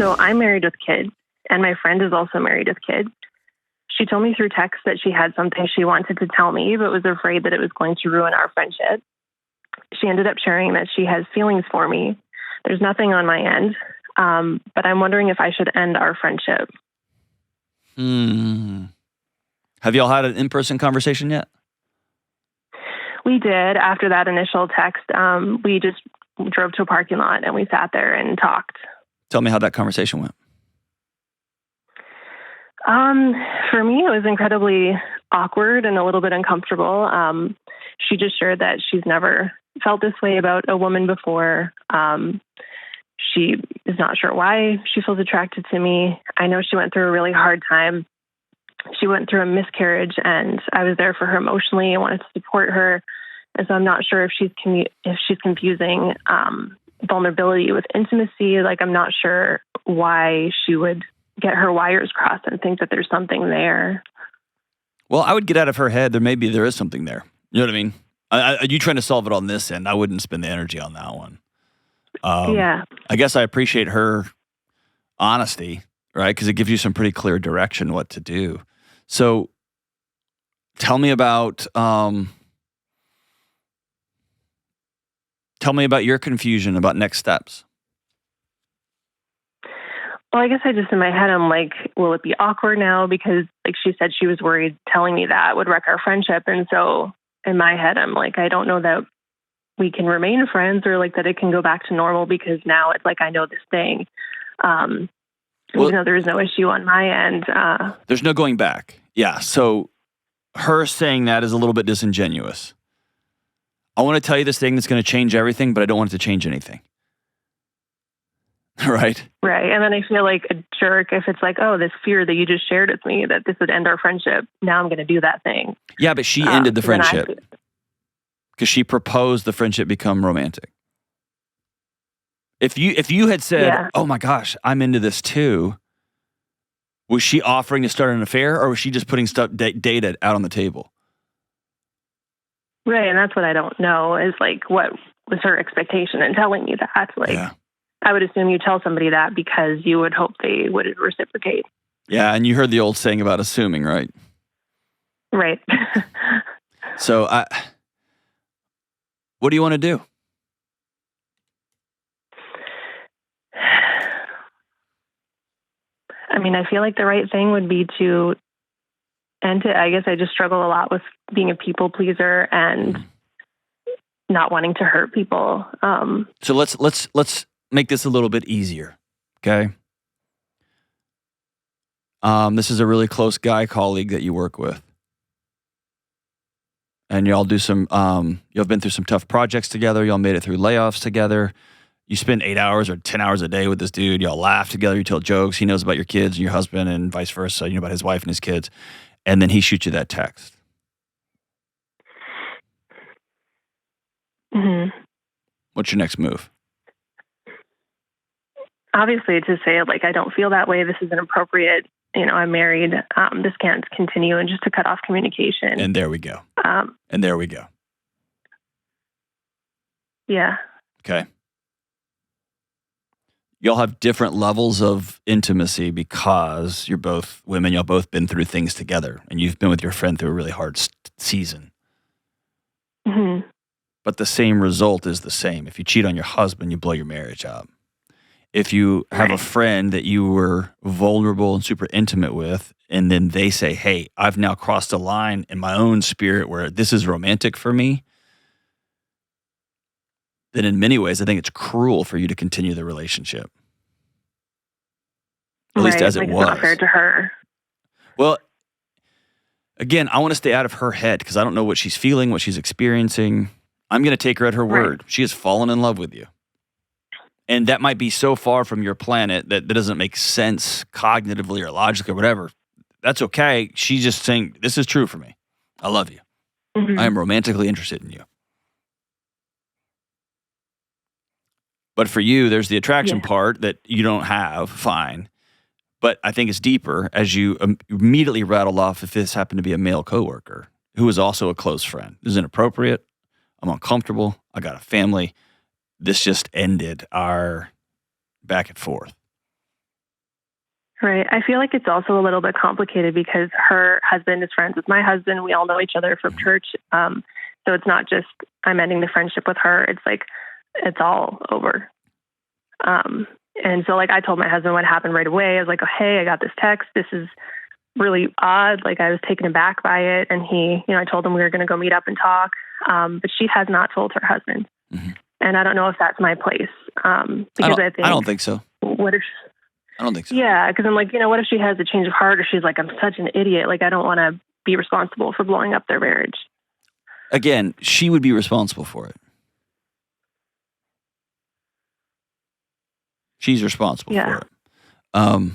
So I'm married with kids, and my friend is also married with kids. She told me through text that she had something she wanted to tell me, but was afraid that it was going to ruin our friendship. She ended up sharing that she has feelings for me. There's nothing on my end, but I'm wondering if I should end our friendship. Have y'all had an in-person conversation yet? We did. After that initial text, we just drove to a parking lot and we sat there and talked. Tell me how that conversation went. For me, it was incredibly awkward and a little bit uncomfortable. She just shared that she's never felt this way about a woman before. She is not sure why she feels attracted to me. I know she went through a really hard time. She went through a miscarriage, and I was there for her emotionally. I wanted to support her. And so I'm not sure if she's confusing vulnerability with intimacy. Like, I'm not sure why she would get her wires crossed and think that there's something there. Well, I would get out of her head. There is something there. You know what I mean? Are you trying to solve it on this end? I wouldn't spend the energy on that one. Yeah. I guess I appreciate her honesty, right? Because it gives you some pretty clear direction what to do. So tell me about your confusion about next steps. Well, I guess in my head, I'm like, will it be awkward now? Because like she said, she was worried telling me that would wreck our friendship. And so in my head, I'm like, I don't know that we can remain friends or like that it can go back to normal, because now it's like, I know this thing. Even though there's no issue on my end. There's no going back. Yeah. So her saying that is a little bit disingenuous. I want to tell you this thing that's going to change everything, but I don't want it to change anything. Right? Right. And then I feel like a jerk if it's like, oh, this fear that you just shared with me that this would end our friendship. Now I'm going to do that thing. Yeah, but she ended the friendship because she proposed the friendship become romantic. If you had said, oh my gosh, I'm into this too, was she offering to start an affair, or was she just putting data out on the table? Right. And that's what I don't know is like, what was her expectation in telling me that? Like, I would assume you tell somebody that because you would hope they would reciprocate. Yeah. And you heard the old saying about assuming, right? Right. So what do you want to do? I mean, I feel like the right thing would be to end it. I guess I just struggle a lot with being a people pleaser and not wanting to hurt people. So let's make this a little bit easier, okay? This is a really close guy colleague that you work with, and y'all do some. Y'all been through some tough projects together. Y'all made it through layoffs together. You spend 8 hours or 10 hours a day with this dude. Y'all laugh together. You tell jokes. He knows about your kids and your husband, and vice versa. You know about his wife and his kids, and then he shoots you that text. Mm-hmm. What's your next move? Obviously, to say, like, I don't feel that way. This is inappropriate. You know, I'm married. This can't continue, and just to cut off communication. And there we go. Yeah. Okay. Y'all have different levels of intimacy because you're both women. Y'all both been through things together, and you've been with your friend through a really hard season. Mm-hmm. But the same result is the same. If you cheat on your husband, you blow your marriage up. If you have a friend that you were vulnerable and super intimate with, and then they say, hey, I've now crossed a line in my own spirit where this is romantic for me, then in many ways, I think it's cruel for you to continue the relationship. At least as it was. It's not fair to her. Well, again, I want to stay out of her head because I don't know what she's feeling, what she's experiencing. I'm going to take her at her word. She has fallen in love with you. And that might be so far from your planet that doesn't make sense cognitively or logically or whatever. That's okay. She's just saying, this is true for me. I love you. Mm-hmm. I am romantically interested in you. But for you, there's the attraction part that you don't have, fine. But I think it's deeper as you immediately rattle off if this happened to be a male coworker who is also a close friend. This is inappropriate. I'm uncomfortable. I got a family. This just ended our back and forth. Right. I feel like it's also a little bit complicated because her husband is friends with my husband. We all know each other from church. So it's not just I'm ending the friendship with her. It's like it's all over. And so like I told my husband what happened right away. I was like, oh, hey, I got this text. This is really odd. Like I was taken aback by it. And he, I told him we were going to go meet up and talk. But she has not told her husband. Mm-hmm. And I don't know if that's my place. Because I don't think so. What if... I don't think so. Yeah, because I'm like, what if she has a change of heart or she's like, I'm such an idiot. Like, I don't want to be responsible for blowing up their marriage. Again, she would be responsible for it. She's responsible for it.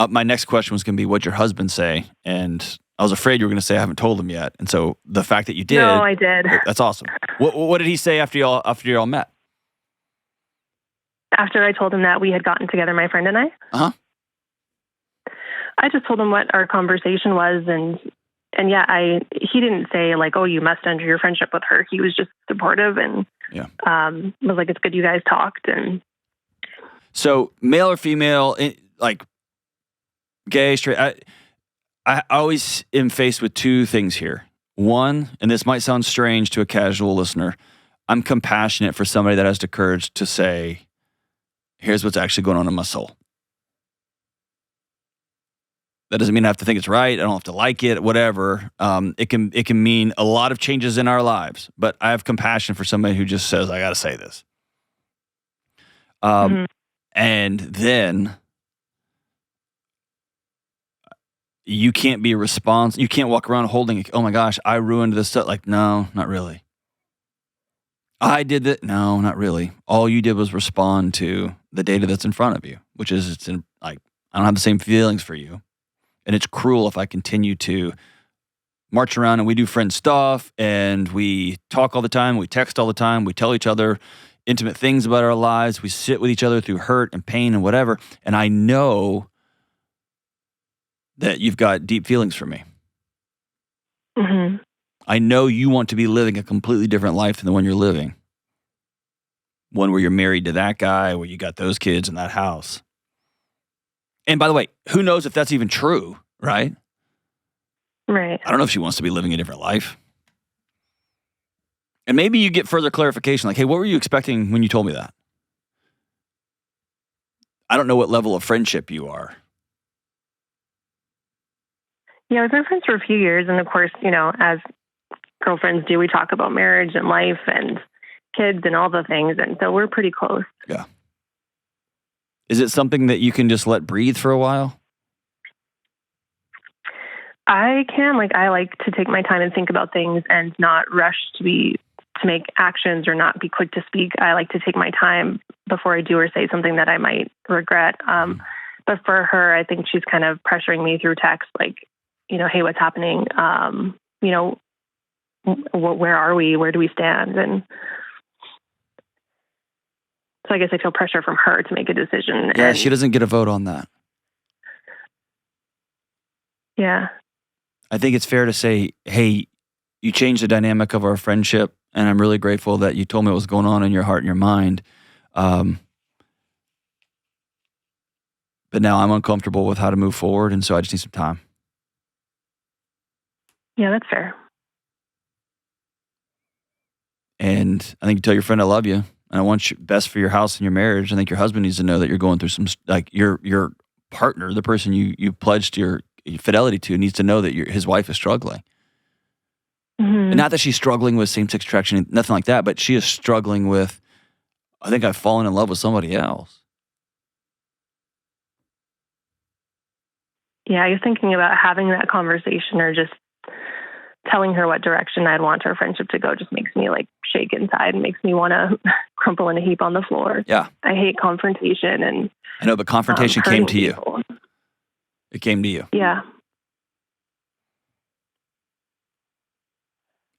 My next question was going to be, what'd your husband say? And I was afraid you were going to say, I haven't told him yet. And so the fact that you did. No, I did. That's awesome. What did he say after y'all met? After I told him that we had gotten together, my friend and I. Uh-huh. I just told him what our conversation was, and yeah, he didn't say like, oh, you must end your friendship with her. He was just supportive and was like, it's good you guys talked. And so, male or female, like gay, straight. I always am faced with two things here. One, and this might sound strange to a casual listener, I'm compassionate for somebody that has the courage to say, here's what's actually going on in my soul. That doesn't mean I have to think it's right. I don't have to like it, whatever. It can mean a lot of changes in our lives, but I have compassion for somebody who just says, I got to say this. And then you can't be responsible. You can't walk around holding, oh my gosh, I ruined this stuff. Like, no, not really. I did that. No, not really. All you did was respond to the data that's in front of you, which is I don't have the same feelings for you. And it's cruel if I continue to march around and we do friend stuff and we talk all the time, we text all the time, we tell each other intimate things about our lives, we sit with each other through hurt and pain and whatever. And I know that you've got deep feelings for me. Mm-hmm. I know you want to be living a completely different life than the one you're living. One where you're married to that guy, where you got those kids in that house. And by the way, who knows if that's even true, right? Right. I don't know if she wants to be living a different life. And maybe you get further clarification, like, hey, what were you expecting when you told me that? I don't know what level of friendship you are. Yeah, we've been friends for a few years. And of course, as girlfriends do, we talk about marriage and life and kids and all the things. And so we're pretty close. Yeah. Is it something that you can just let breathe for a while? I can. I like to take my time and think about things and not rush to make actions or not be quick to speak. I like to take my time before I do or say something that I might regret. But for her, I think she's kind of pressuring me through text, like, hey, what's happening? Where are we? Where do we stand? And so I guess I feel pressure from her to make a decision. Yeah, she doesn't get a vote on that. Yeah. I think it's fair to say, hey, you changed the dynamic of our friendship, and I'm really grateful that you told me what was going on in your heart and your mind. But now I'm uncomfortable with how to move forward, and so I just need some time. Yeah, that's fair. And I think you tell your friend I love you, and I want best for your house and your marriage. I think your husband needs to know that you're going through some, like your partner, the person you pledged your fidelity to, needs to know that his wife is struggling. Mm-hmm. And not that she's struggling with same-sex attraction, nothing like that, but she is struggling with, I think I've fallen in love with somebody else. Yeah, I was thinking about having that conversation or just telling her what direction I'd want our friendship to go just makes me shake inside and makes me want to crumple in a heap on the floor. Yeah. I hate confrontation. And I know, but confrontation came to you. People. It came to you. Yeah.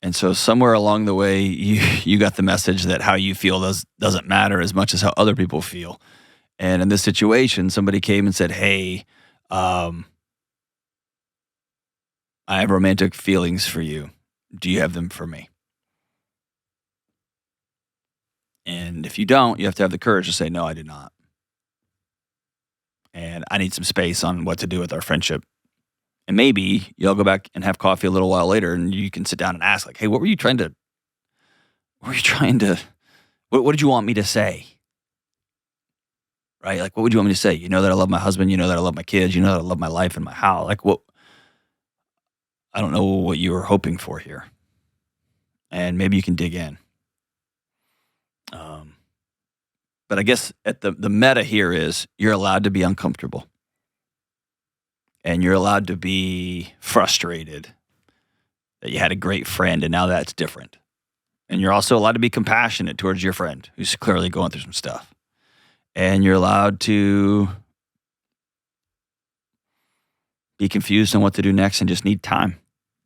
And so somewhere along the way, you got the message that how you feel doesn't matter as much as how other people feel. And in this situation, somebody came and said, hey, I have romantic feelings for you. Do you have them for me? And if you don't, you have to have the courage to say, no, I do not. and I need some space on what to do with our friendship. And maybe y'all go back and have coffee a little while later, and you can sit down and ask, like, hey, what did you want me to say? Right? Like, what would you want me to say? You know that I love my husband. You know that I love my kids. You know that I love my life and my house. Like, what? I don't know what you were hoping for here. And maybe you can dig in. But I guess at the meta here is you're allowed to be uncomfortable. And you're allowed to be frustrated that you had a great friend and now that's different. And you're also allowed to be compassionate towards your friend who's clearly going through some stuff. And you're allowed to be confused on what to do next and just need time.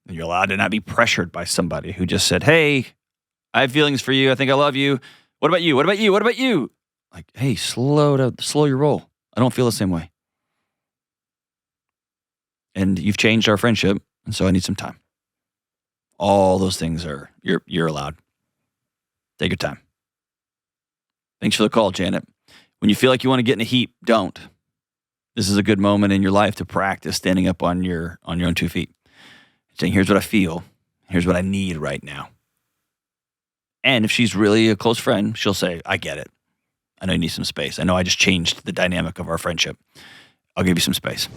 And you're allowed to not be pressured by somebody who just said, hey, I have feelings for you. I think I love you. What about you? What about you? What about you? Like, hey, slow your roll. I don't feel the same way. And you've changed our friendship, and so I need some time. All those things you're allowed. Take your time. Thanks for the call, Janet. When you feel like you want to get in a heap, don't. This is a good moment in your life to practice standing up on your own 2 feet. Saying, here's what I feel. Here's what I need right now. And if she's really a close friend, she'll say, I get it. I know you need some space. I know I just changed the dynamic of our friendship. I'll give you some space.